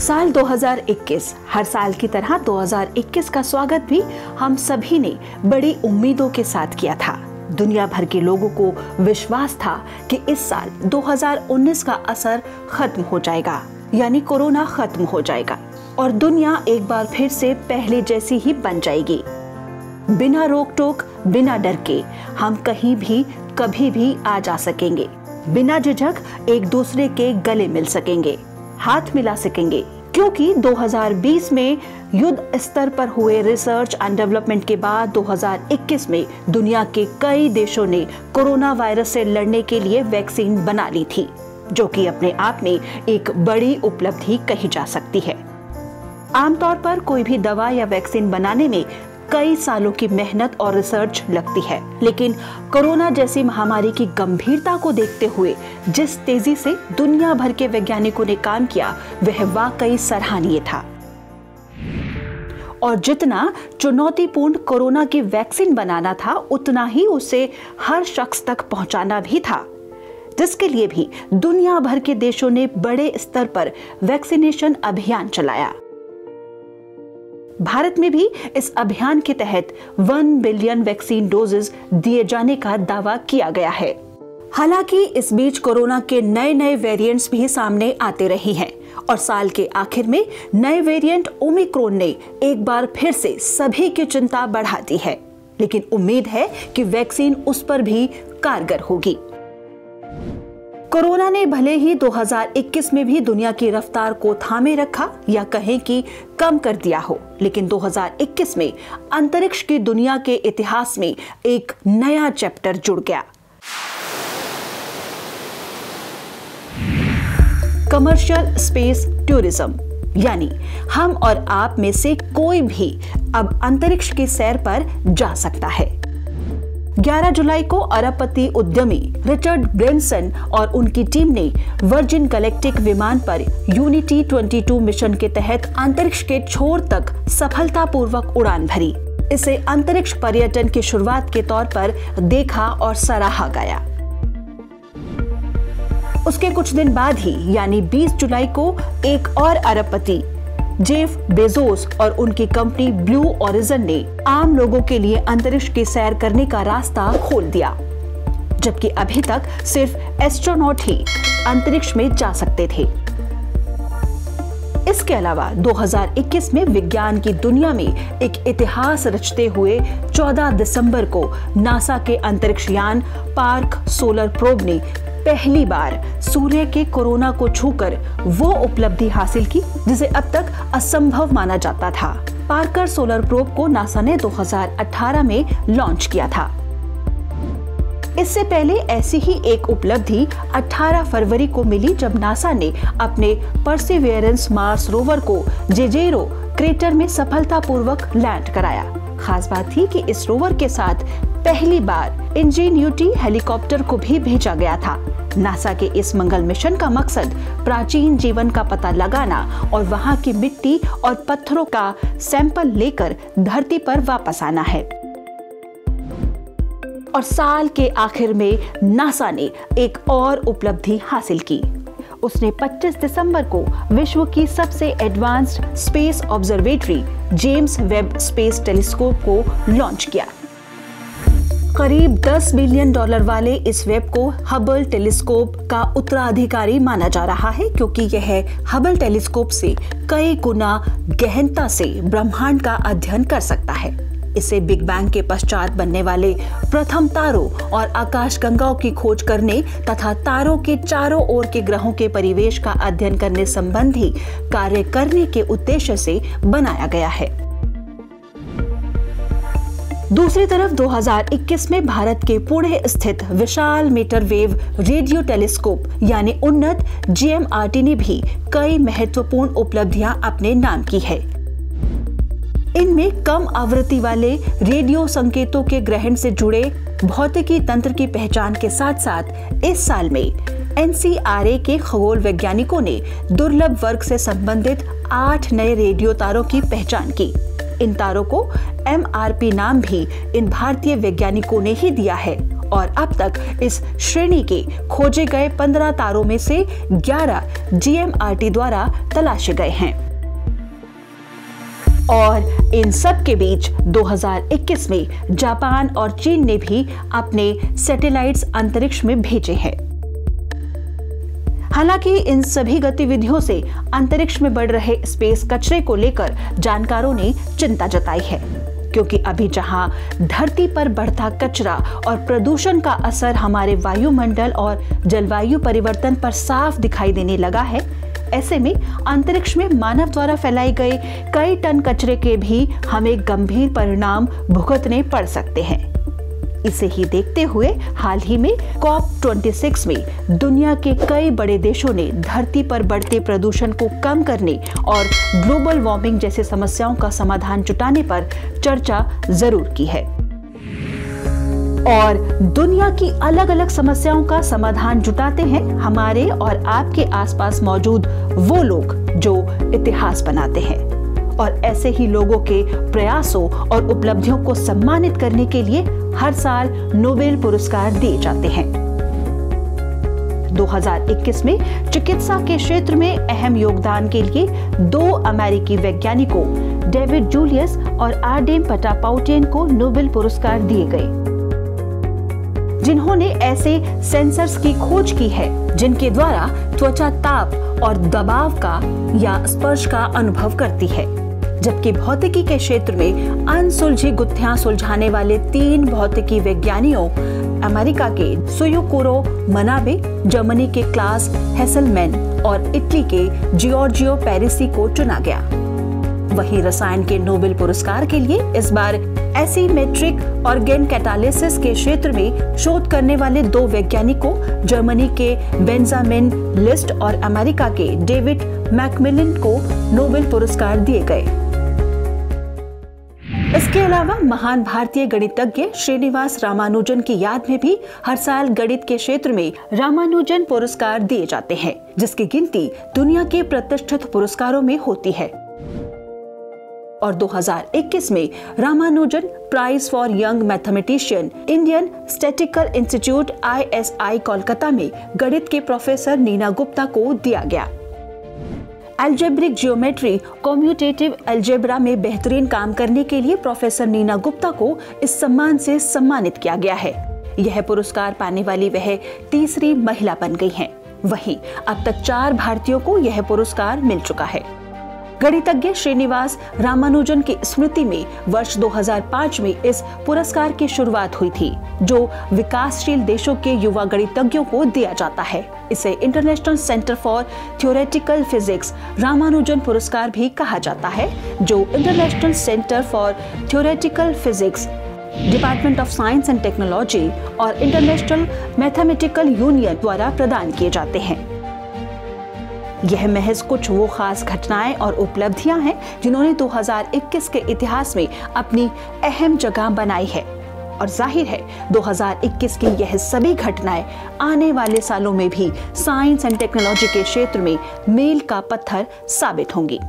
साल 2021 हर साल की तरह 2021 का स्वागत भी हम सभी ने बड़ी उम्मीदों के साथ किया था। दुनिया भर के लोगों को विश्वास था कि इस साल 2019 का असर खत्म हो जाएगा, यानी कोरोना खत्म हो जाएगा और दुनिया एक बार फिर से पहले जैसी ही बन जाएगी। बिना रोक टोक, बिना डर के हम कहीं भी कभी भी आ जा सकेंगे। बिना झिझक एक दूसरे के गले मिल सकेंगे, हाथ मिला सकेंगे, क्योंकि 2020 में युद्ध स्तर पर हुए रिसर्च एंड डेवलपमेंट के बाद 2021 में दुनिया के कई देशों ने कोरोना वायरस से लड़ने के लिए वैक्सीन बना ली थी, जो कि अपने आप में एक बड़ी उपलब्धि कही जा सकती है। आमतौर पर कोई भी दवा या वैक्सीन बनाने में कई सालों की मेहनत और रिसर्च लगती है, लेकिन कोरोना जैसी महामारी की गंभीरता को देखते हुए जिस तेजी से दुनिया भर के वैज्ञानिकों ने काम किया वह वाकई सराहनीय था। और जितना चुनौतीपूर्ण कोरोना की वैक्सीन बनाना था, उतना ही उसे हर शख्स तक पहुंचाना भी था, जिसके लिए भी दुनिया भर के देशों ने बड़े स्तर पर वैक्सीनेशन अभियान चलाया। भारत में भी इस अभियान के तहत 1 बिलियन वैक्सीन डोजेस दिए जाने का दावा किया गया है। हालांकि इस बीच कोरोना के नए नए वेरिएंट्स भी सामने आते रहे हैं और साल के आखिर में नए वेरिएंट ओमिक्रॉन ने एक बार फिर से सभी की चिंता बढ़ा दी है, लेकिन उम्मीद है कि वैक्सीन उस पर भी कारगर होगी। कोरोना ने भले ही 2021 में भी दुनिया की रफ्तार को थामे रखा या कहें कि कम कर दिया हो, लेकिन 2021 में अंतरिक्ष की दुनिया के इतिहास में एक नया चैप्टर जुड़ गया। कमर्शियल स्पेस टूरिज्म, यानी हम और आप में से कोई भी अब अंतरिक्ष की सैर पर जा सकता है। 11 जुलाई को अरबपति उद्यमी रिचर्ड ब्रेंसन और उनकी टीम ने वर्जिन गैलेक्टिक विमान पर यूनिटी 22 मिशन के तहत अंतरिक्ष के छोर तक सफलतापूर्वक उड़ान भरी। इसे अंतरिक्ष पर्यटन की शुरुआत के तौर पर देखा और सराहा गया। उसके कुछ दिन बाद ही यानी 20 जुलाई को एक और अरबपति जेफ बेजोस और उनकी कंपनी ब्लू ओरिजिन ने आम लोगों के लिए अंतरिक्ष की सैर करने का रास्ता खोल दिया, जबकि अभी तक सिर्फ एस्ट्रोनॉट ही अंतरिक्ष में जा सकते थे। इसके अलावा 2021 में विज्ञान की दुनिया में एक इतिहास रचते हुए 14 दिसंबर को नासा के अंतरिक्ष यान पार्क सोलर प्रोब ने पहली बार सूर्य के कोरोना को छूकर वो उपलब्धि हासिल की जिसे अब तक असंभव माना जाता था। पार्कर सोलर प्रोब को नासा ने 2018 में लॉन्च किया था। इससे पहले ऐसी ही एक उपलब्धि 18 फरवरी को मिली जब नासा ने अपने परसिवियरेंस मार्स रोवर को जेजेरो क्रेटर में सफलतापूर्वक लैंड कराया। खास बात थी कि इस रोवर के साथ पहली बार इंजेन्यूटी हेलीकॉप्टर को भी भेजा गया था। नासा के इस मंगल मिशन का मकसद प्राचीन जीवन का पता लगाना और वहां की मिट्टी और पत्थरों का सैंपल लेकर धरती पर वापस आना है। और साल के आखिर में नासा ने एक और उपलब्धि हासिल की। उसने 25 दिसंबर को विश्व की सबसे advanced space observatory James Webb space telescope को लॉन्च किया। करीब $10 बिलियन वाले इस वेब को हबल टेलीस्कोप का उत्तराधिकारी माना जा रहा है, क्योंकि यह हबल टेलीस्कोप से कई गुना गहनता से ब्रह्मांड का अध्ययन कर सकता है। इसे बिग बैंग के पश्चात बनने वाले प्रथम तारों और आकाशगंगाओं की खोज करने तथा तारों के चारों ओर के ग्रहों के परिवेश का अध्ययन करने संबंधी कार्य करने के उद्देश्य से बनाया गया है। दूसरी तरफ 2021 में भारत के पुणे स्थित विशाल मीटर वेव रेडियो टेलीस्कोप यानी उन्नत GMRT ने भी कई महत्वपूर्ण उपलब्धियां अपने नाम की है। इनमें कम आवृत्ति वाले रेडियो संकेतों के ग्रहण से जुड़े भौतिकी तंत्र की पहचान के साथ साथ इस साल में NCRA के खगोल वैज्ञानिकों ने दुर्लभ वर्ग से संबंधित 8 नए रेडियो तारों की पहचान की। इन तारों को MRP नाम भी इन भारतीय वैज्ञानिकों ने ही दिया है और अब तक इस श्रेणी के खोजे गए 15 तारों में से 11 GMRT द्वारा तलाशे गए हैं। और इन सब के बीच 2021 में जापान और चीन ने भी अपने सैटेलाइट्स अंतरिक्ष में भेजे हैं। हालांकि इन सभी गतिविधियों से अंतरिक्ष में बढ़ रहे स्पेस कचरे को लेकर जानकारों ने चिंता जताई है, क्योंकि अभी जहां धरती पर बढ़ता कचरा और प्रदूषण का असर हमारे वायुमंडल और जलवायु परिवर्तन पर साफ दिखाई देने लगा है, ऐसे में अंतरिक्ष में मानव द्वारा फैलाई गई कई टन कचरे के भी हमें गंभीर परिणाम भुगतने पड़ सकते हैं। इसे ही देखते हुए हाल ही में COP26 में दुनिया के कई बड़े देशों ने धरती पर बढ़ते प्रदूषण को कम करने और ग्लोबल वार्मिंग जैसी समस्याओं का समाधान जुटाने पर चर्चा जरूर की है। और दुनिया की अलग अलग समस्याओं का समाधान जुटाते हैं हमारे और आपके आसपास मौजूद वो लोग जो इतिहास बनाते हैं, और ऐसे ही लोगों के प्रयासों और उपलब्धियों को सम्मानित करने के लिए हर साल नोबेल पुरस्कार दिए जाते हैं। 2021 में चिकित्सा के क्षेत्र में अहम योगदान के लिए 2 अमेरिकी वैज्ञानिकों डेविड जूलियस और आर्डेम पटापाउटियन को नोबेल पुरस्कार दिए गए, जिन्होंने ऐसे सेंसर्स की खोज की है जिनके द्वारा त्वचा ताप और दबाव का या स्पर्श का अनुभव करती है। जबकि भौतिकी के क्षेत्र में अनसुलझी गुत्थियां सुलझाने वाले 3 भौतिकी वैज्ञानिकों अमेरिका के सुयोकोरो मनाबे, जर्मनी के क्लास हेसलमैन और इटली के जियोर्जियो पेरिसी को चुना गया। वहीं रसायन के नोबेल पुरस्कार के लिए इस बार एसीमेट्रिक ऑर्गेन कैटालिसिस के क्षेत्र में शोध करने वाले 2 वैज्ञानिकों जर्मनी के बेंजामिन लिस्ट और अमेरिका के डेविड मैकमिलन को नोबेल पुरस्कार दिए गए। इसके अलावा महान भारतीय गणितज्ञ श्रीनिवास रामानुजन की याद में भी हर साल गणित के क्षेत्र में रामानुजन पुरस्कार दिए जाते हैं, जिसकी गिनती दुनिया के प्रतिष्ठित पुरस्कारों में होती है। और 2021 में Ramanujan prize for young mathematician Indian statistical institute ISI Kolkata में गणित के प्रोफेसर नीना गुप्ता को दिया गया। एल्जेब्रिक जियोमेट्री कम्यूटेटिव अलजेब्रा में बेहतरीन काम करने के लिए प्रोफेसर नीना गुप्ता को इस सम्मान से सम्मानित किया गया है। यह पुरस्कार पाने वाली वह तीसरी महिला बन गई हैं। वहीं अब तक 4 भारतीयों को यह पुरस्कार मिल चुका है। गणितज्ञ श्रीनिवास रामानुजन की स्मृति में वर्ष 2005 में इस पुरस्कार की शुरुआत हुई थी, जो विकासशील देशों के युवा गणितज्ञों को दिया जाता है। इसे international centre for theoretical physics Ramanujan पुरस्कार भी कहा जाता है, जो international centre for theoretical physics, department of science and technology और इंटरनेशनल मैथमेटिकल यूनियन द्वारा प्रदान किए जाते हैं। यह महज कुछ वो खास घटनाएं और उपलब्धियां हैं जिन्होंने 2021 के इतिहास में अपनी अहम जगह बनाई है, और जाहिर है 2021 की यह सभी घटनाएं आने वाले सालों में भी साइंस एंड टेक्नोलॉजी के क्षेत्र में मील का पत्थर साबित होंगी।